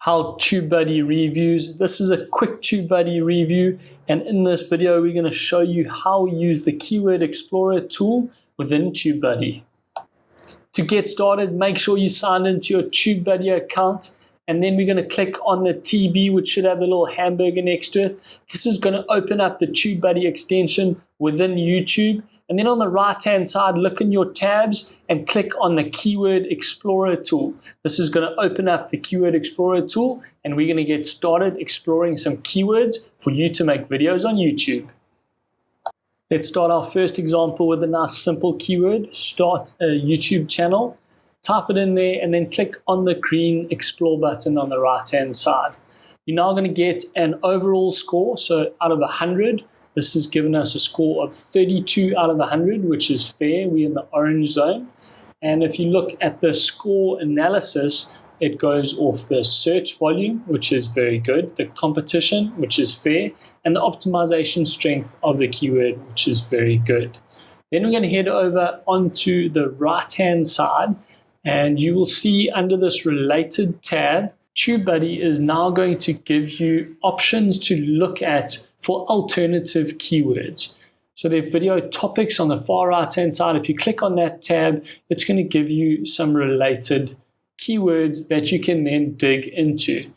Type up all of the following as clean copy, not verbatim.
how TubeBuddy reviews. This is a quick TubeBuddy review, and in this video we're going to show you how we use the Keyword Explorer tool within TubeBuddy. To get started, make sure you sign into your TubeBuddy account, and then we're going to click on the TB, which should have a little hamburger next to it. This is going to open up the TubeBuddy extension within YouTube. And then on the right-hand side, look in your tabs and click on the Keyword Explorer tool. This is going to open up the Keyword Explorer tool, and we're going to get started exploring some keywords for you to make videos on YouTube. Let's start our first example with a nice simple keyword. Start a YouTube channel. Type it in there and then click on the green Explore button on the right-hand side. You're now going to get an overall score, so out of 100. This has given us a score of 32 out of 100, which is fair. We're in the orange zone. And if you look at the score analysis, it goes off the search volume, which is very good, the competition, which is fair, and the optimization strength of the keyword, which is very good. Then we're going to head over onto the right-hand side, and you will see under this related tab, TubeBuddy is now going to give you options to look at for alternative keywords. So there are video topics on the far right-hand side. If you click on that tab, it's going to give you some related keywords that you can then dig into.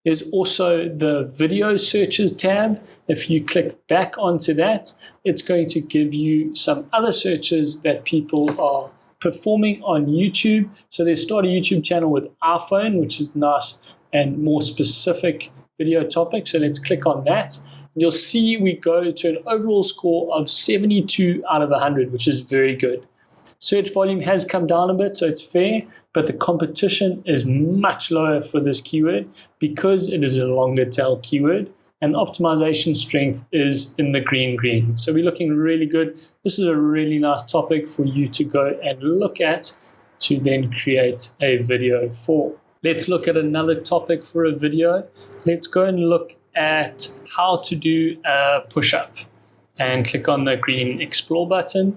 There's also the video searches tab. If you click back onto that, it's going to give you some other searches that people are performing on YouTube. So they start a YouTube channel with iPhone, which is nice and more specific video topic. So let's click on that. You'll see we go to an overall score of 72 out of 100, which is very good. Search volume has come down a bit, so it's fair, but the competition is much lower for this keyword because it is a longer tail keyword, and optimization strength is in the green. So we're looking really good. This is a really nice topic for you to go and look at to then create a video for. Let's look at another topic for a video. Let's go and look at how to do a push-up, and click on the green Explore button.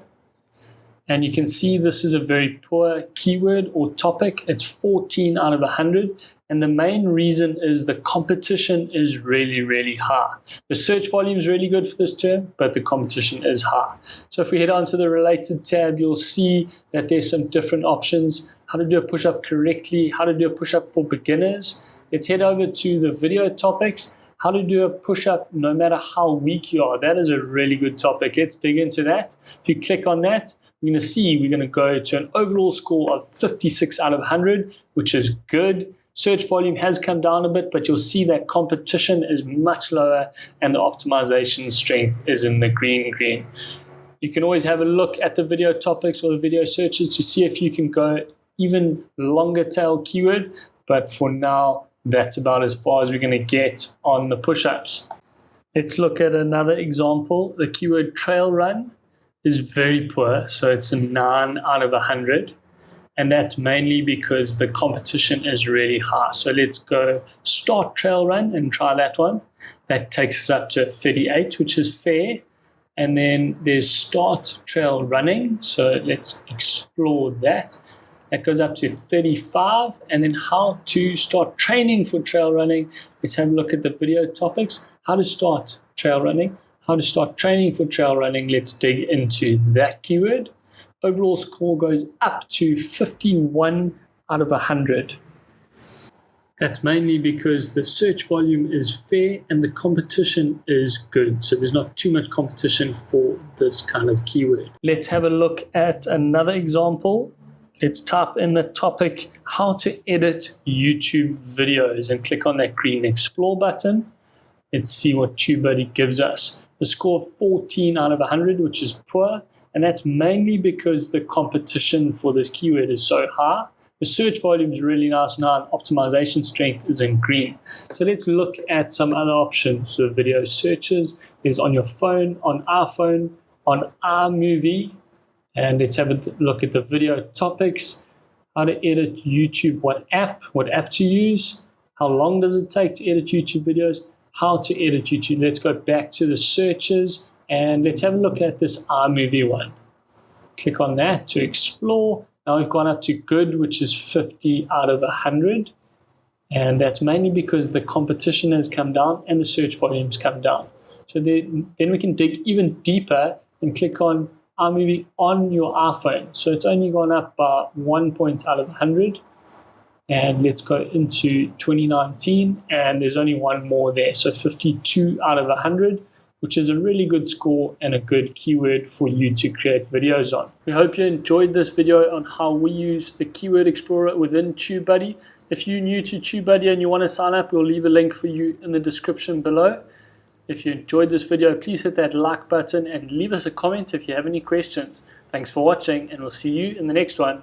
And you can see this is a very poor keyword or topic. It's 14 out of 100. And the main reason is the competition is really high. The search volume is really good for this term, but the competition is high. So if we head on to the related tab, you'll see that there's some different options. How to do a push-up correctly, how to do a push-up for beginners. Let's head over to the video topics. How to do a push-up no matter how weak you are. That is a really good topic. Let's dig into that. If you click on that, we're going to see we're going to go to an overall score of 56 out of 100, which is good. Search volume has come down a bit, but you'll see that competition is much lower and the optimization strength is in the green. You can always have a look at the video topics or the video searches to see if you can go even longer tail keyword, but for now, that's about as far as we're going to get on the push-ups. Let's look at another example. The keyword trail run is very poor, so it's a 9 out of 100, and that's mainly because the competition is really high. So let's go start trail run and try that one. That takes us up to 38, which is fair. And then there's start trail running, so let's explore that. That goes up to 35, and then how to start training for trail running. Let's have a look at the video topics. How to start trail running, how to start training for trail running. Let's dig into that keyword. Overall score goes up to 51 out of 100. That's mainly because the search volume is fair and the competition is good. So there's not too much competition for this kind of keyword. Let's have a look at another example. Let's type in the topic, how to edit YouTube videos, and click on that green Explore button. Let's see what TubeBuddy gives us. The score of 14 out of 100, which is poor, and that's mainly because the competition for this keyword is so high. The search volume is really nice now, and optimization strength is in green. So let's look at some other options for video searches. There's on your phone, on iPhone, on iMovie. And let's have a look at the video topics. How to edit YouTube, what app to use, how long does it take to edit YouTube videos, how to edit YouTube. Let's go back to the searches and let's have a look at this iMovie one. Click on that to explore. Now we've gone up to good, which is 50 out of 100. And that's mainly because the competition has come down and the search volumes come down. So then we can dig even deeper and click on iMovie on your iPhone. So it's only gone up by 1 point out of 100. And let's go into 2019, and there's only one more there. So 52 out of 100, which is a really good score and a good keyword for you to create videos on. We hope you enjoyed this video on how we use the Keyword Explorer within TubeBuddy. If you're new to TubeBuddy and you want to sign up, we'll leave a link for you in the description below. If you enjoyed this video, please hit that like button and leave us a comment if you have any questions. Thanks for watching, and we'll see you in the next one.